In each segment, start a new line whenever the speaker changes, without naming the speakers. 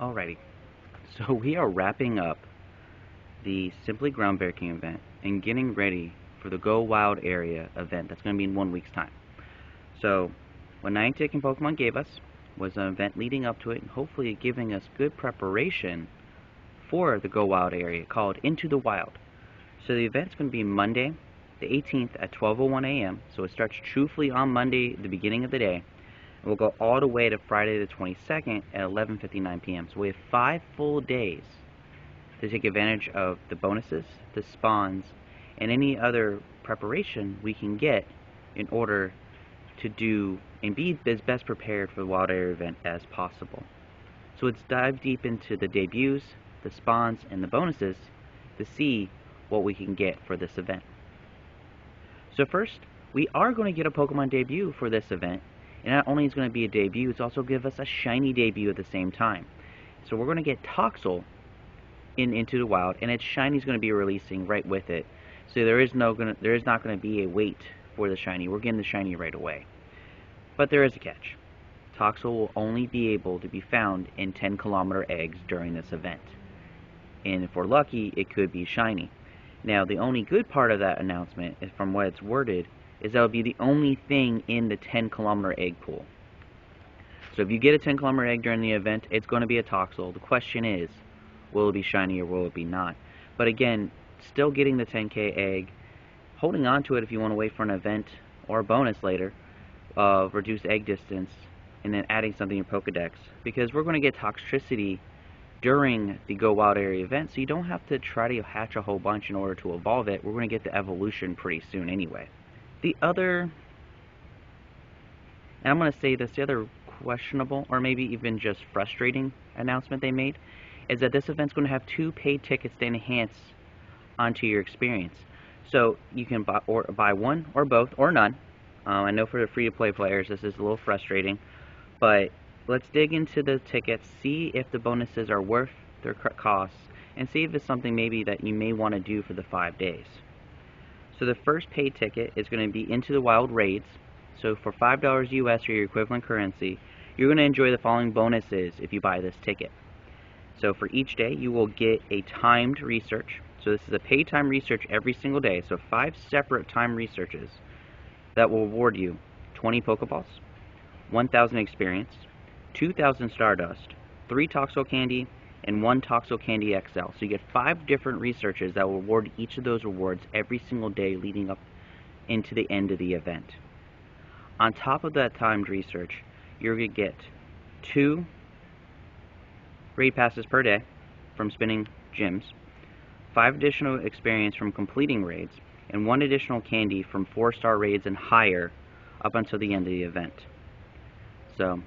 Alrighty, so we are wrapping up the Simply Groundbreaking event and getting ready for the Go Wild Area event that's going to be in 1 week's time. So, what Niantic and Pokemon gave us was an event leading up to it and hopefully giving us good preparation for the Go Wild Area called Into the Wild. So the event's going to be Monday, the 18th at 12:01 a.m. So it starts truthfully on Monday, the beginning of the day. We'll go all the way to Friday the 22nd at 11:59 p.m. So we have 5 full days to take advantage of the bonuses, the spawns, and any other preparation we can get in order to do and be as best prepared for the Wild Area event as possible. So let's dive deep into the debuts, the spawns, and the bonuses to see what we can get for this event. So first, we are going to get a Pokemon debut for this event. And not only is it going to be a debut, it's also give us a shiny debut at the same time. So we're going to get Toxel in Into the Wild, and its shiny is going to be releasing right with it. So there is not going to be a wait for the shiny. We're getting the shiny right away. But there is a catch. Toxel will only be able to be found in 10-kilometer eggs during this event. And if we're lucky, it could be shiny. Now, the only good part of that announcement, is from what it's worded, is that will be the only thing in the 10-kilometer egg pool. So if you get a 10-kilometer egg during the event, it's going to be a Toxel. The question is, will it be shiny or will it be not? But again, still getting the 10k egg, holding on to it if you want to wait for an event or a bonus later of reduced egg distance, and then adding something in Pokedex, because we're going to get Toxtricity during the Go Wild Area event, so you don't have to try to hatch a whole bunch in order to evolve it. We're going to get the evolution pretty soon anyway. The other, and I'm going to say this, the other questionable, or maybe even just frustrating announcement they made, is that this event's going to have 2 paid tickets to enhance onto your experience. So you can buy one or both, or none. I know for the free-to-play players this is a little frustrating, but let's dig into the tickets, see if the bonuses are worth their costs, and see if it's something maybe that you may want to do for the 5 days. So the first paid ticket is going to be Into the Wild Raids. So for $5 US or your equivalent currency, you're going to enjoy the following bonuses if you buy this ticket. So for each day, you will get a timed research. So this is a paid time research every single day. So 5 separate time researches that will reward you 20 Pokeballs, 1,000 experience, 2,000 Stardust, 3 Toxel Candy, and 1 Toxel Candy XL. So you get 5 different researches that will reward each of those rewards every single day leading up into the end of the event. On top of that timed research, you're going to get 2 raid passes per day from spinning gyms, 5 additional experience from completing raids, and 1 additional candy from 4-star raids and higher up until the end of the event. So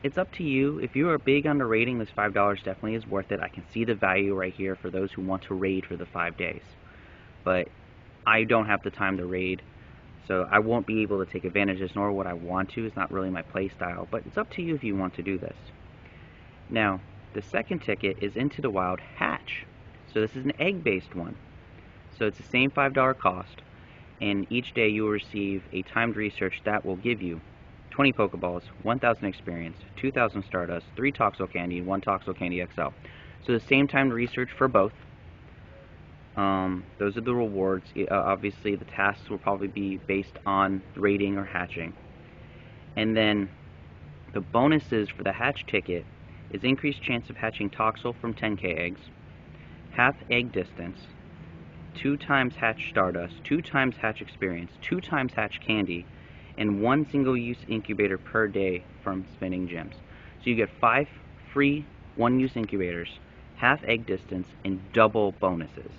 it's up to you. If you are big on the raiding, this $5 definitely is worth it. I can see the value right here for those who want to raid for the 5 days. But I don't have the time to raid, so I won't be able to take advantage of this, nor would I want to. It's not really my play style, but it's up to you if you want to do this. Now, the second ticket is Into the Wild Hatch. So this is an egg-based one. So it's the same $5 cost, and each day you will receive a timed research that will give you 20 Pokeballs, 1,000 experience, 2,000 Stardust, 3 Toxel Candy, and 1 Toxel Candy XL. So the same timed research for both. Those are the rewards. Obviously, the tasks will probably be based on raiding or hatching. And then the bonuses for the hatch ticket is increased chance of hatching Toxel from 10k eggs, half egg distance, 2 times hatch Stardust, 2 times hatch experience, 2 times hatch candy, and 1 single-use incubator per day from spinning gyms. So you get 5 free 1-use incubators, half egg distance, and double bonuses.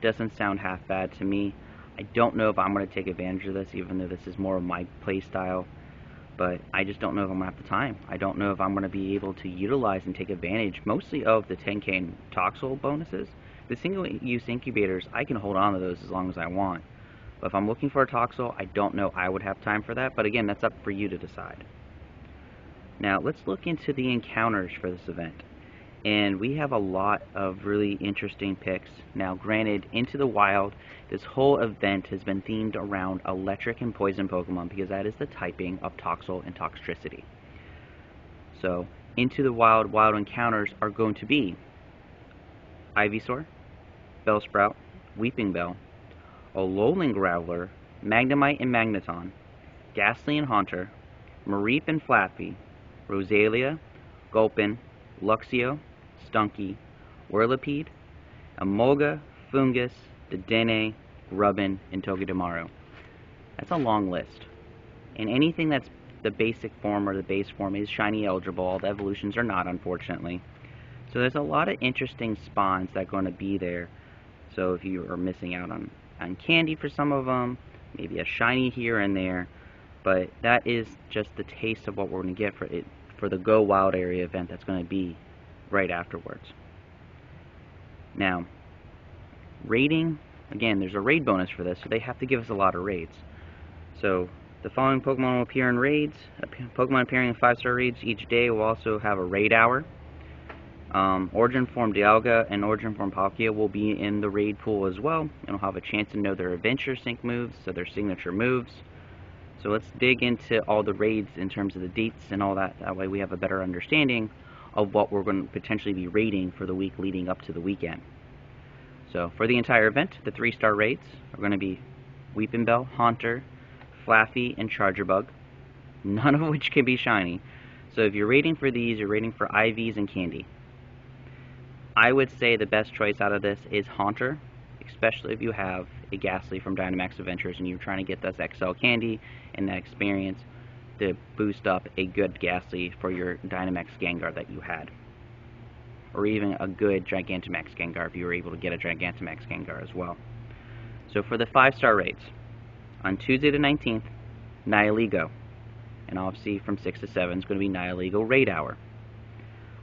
Doesn't sound half bad to me. I don't know if I'm going to take advantage of this, even though this is more of my play style, but I just don't know if I'm going to have the time. I don't know if I'm going to be able to utilize and take advantage mostly of the 10k and Toxel bonuses. The single-use incubators, I can hold on to those as long as I want. But if I'm looking for a Toxel, I don't know I would have time for that, but again, that's up for you to decide. Now, let's look into the encounters for this event. And we have a lot of really interesting picks. Now, granted, Into the Wild, this whole event has been themed around electric and poison Pokemon because that is the typing of Toxel and Toxtricity. So, into the wild encounters are going to be Ivysaur, Bellsprout, Weeping Bell, Alolan Graveler, Magnemite and Magneton, Ghastly and Haunter, Mareep and Flappy, Rosalia, Gulpin, Luxio, Stunky, Whirlipede, Emolga, Fungus, Dedenne, Grubbin, and Togedemaru. That's a long list. And anything that's the basic form or the base form is shiny eligible. All the evolutions are not, unfortunately. So there's a lot of interesting spawns that are going to be there. So if you are missing out on candy for some of them, maybe a shiny here and there, but that is just the taste of what we're going to get for the Go Wild Area event that's going to be right afterwards. Now, raiding, again, there's a raid bonus for this, so they have to give us a lot of raids. So the following Pokemon will appear in raids. Pokemon appearing in 5-star raids each day will also have a raid hour. Origin Form Dialga and Origin Form Palkia will be in the raid pool as well, and will have a chance to know their Adventure Sync moves, so their signature moves. So let's dig into all the raids in terms of the dates and all that. That way we have a better understanding of what we're going to potentially be raiding for the week leading up to the weekend. So for the entire event, the 3-star raids are going to be Weeping Bell, Haunter, Flaffy, and Chargerbug, none of which can be shiny. So if you're raiding for these, you're raiding for IVs and candy. I would say the best choice out of this is Haunter, especially if you have a Ghastly from Dynamax Adventures and you're trying to get this XL candy and that experience to boost up a good Ghastly for your Dynamax Gengar that you had. Or even a good Gigantamax Gengar if you were able to get a Gigantamax Gengar as well. So for the 5-star raids, on Tuesday the 19th, Nihilego. And obviously from 6 to 7 is going to be Nihilego Raid Hour.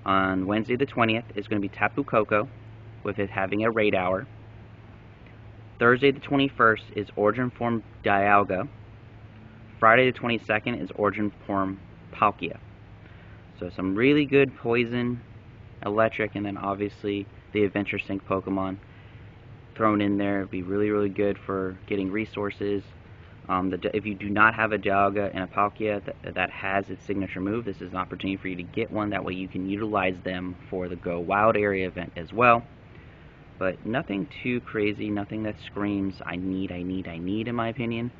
On Wednesday the 20th is going to be Tapu Koko, with it having a raid hour. Thursday the 21st is Origin Form Dialga. Friday the 22nd is Origin Form Palkia. So some really good poison, electric, and then obviously the Adventure Sync Pokemon thrown in there. It'd be really, really good for getting resources. If you do not have a Dialga and a Palkia that has its signature move, this is an opportunity for you to get one. That way you can utilize them for the Go Wild Area event as well. But nothing too crazy, nothing that screams, I need in my opinion.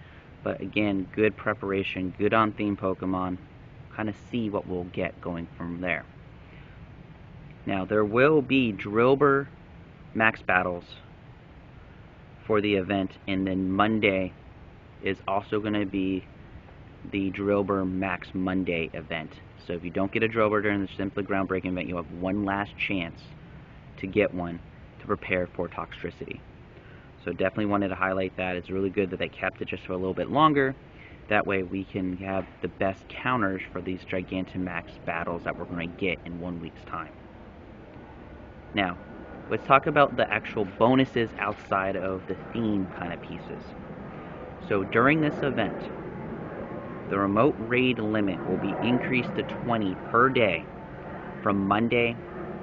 But again, good preparation, good on-theme Pokemon. Kind of see what we'll get going from there. Now, there will be Drillbur Max Battles for the event, and then Monday is also going to be the Drillbur Max Monday event. So if you don't get a Drillbur during the Simply Groundbreaking event, you'll have one last chance to get one to prepare for Toxtricity. So definitely wanted to highlight that. It's really good that they kept it just for a little bit longer. That way we can have the best counters for these Gigantamax battles that we're going to get in 1 week's time. Now, let's talk about the actual bonuses outside of the theme kind of pieces. So during this event, the remote raid limit will be increased to 20 per day from Monday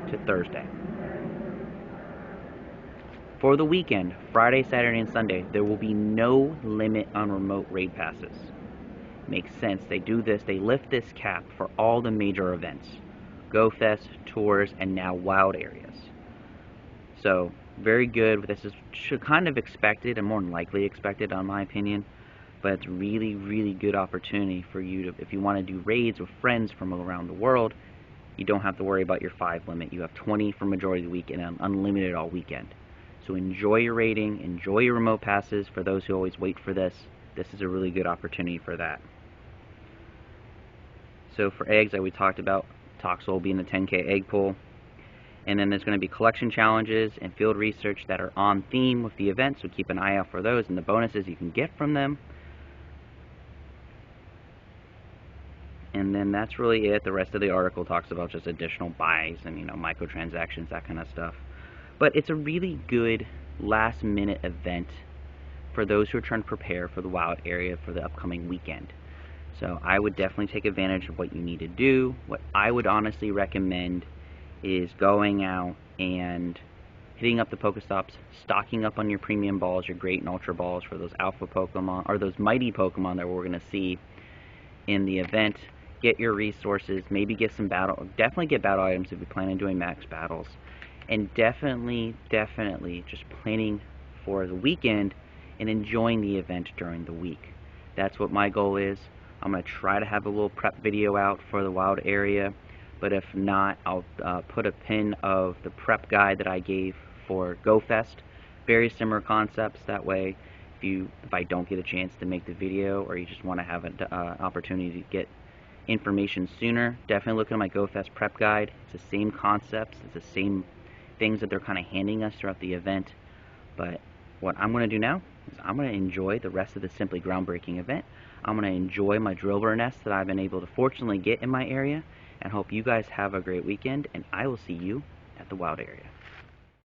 to Thursday. For the weekend, Friday, Saturday, and Sunday, there will be no limit on remote raid passes. Makes sense. They do this, they lift this cap for all the major events. Go Fest, tours, and now wild areas. So, very good. This is kind of expected and more than likely expected, in my opinion. But it's really, really good opportunity for you to, if you want to do raids with friends from around the world, you don't have to worry about your 5 limit. You have 20 for majority of the week and unlimited all weekend. So enjoy your raiding, enjoy your remote passes. For those who always wait for this, this is a really good opportunity for that. So for eggs, that we talked about, Toxel will be in the 10K egg pool. And then there's going to be collection challenges and field research that are on theme with the event, so keep an eye out for those and the bonuses you can get from them. And then that's really it. The rest of the article talks about just additional buys and, microtransactions, that kind of stuff. But it's a really good last-minute event for those who are trying to prepare for the wild area for the upcoming weekend. So I would definitely take advantage of what you need to do. What I would honestly recommend is going out and hitting up the Pokestops, stocking up on your premium balls, your Great and Ultra balls for those alpha Pokemon, or those mighty Pokemon that we're going to see in the event, get your resources, maybe get some definitely get battle items if you plan on doing max battles, and definitely just planning for the weekend and enjoying the event during the week. That's what my goal is. I'm going to try to have a little prep video out for the wild area, but if not, I'll put a pin of the prep guide that I gave for GoFest. Very similar concepts. That way, if I don't get a chance to make the video, or you just want to have an opportunity to get information sooner, definitely look at my GoFest prep guide. It's the same concepts, it's the same things that they're kind of handing us throughout the event. But what I'm going to do now is I'm going to enjoy the rest of the Simply Groundbreaking event. I'm going to enjoy my drill burr nests that I've been able to fortunately get in my area, and hope you guys have a great weekend, and I will see you at the wild area.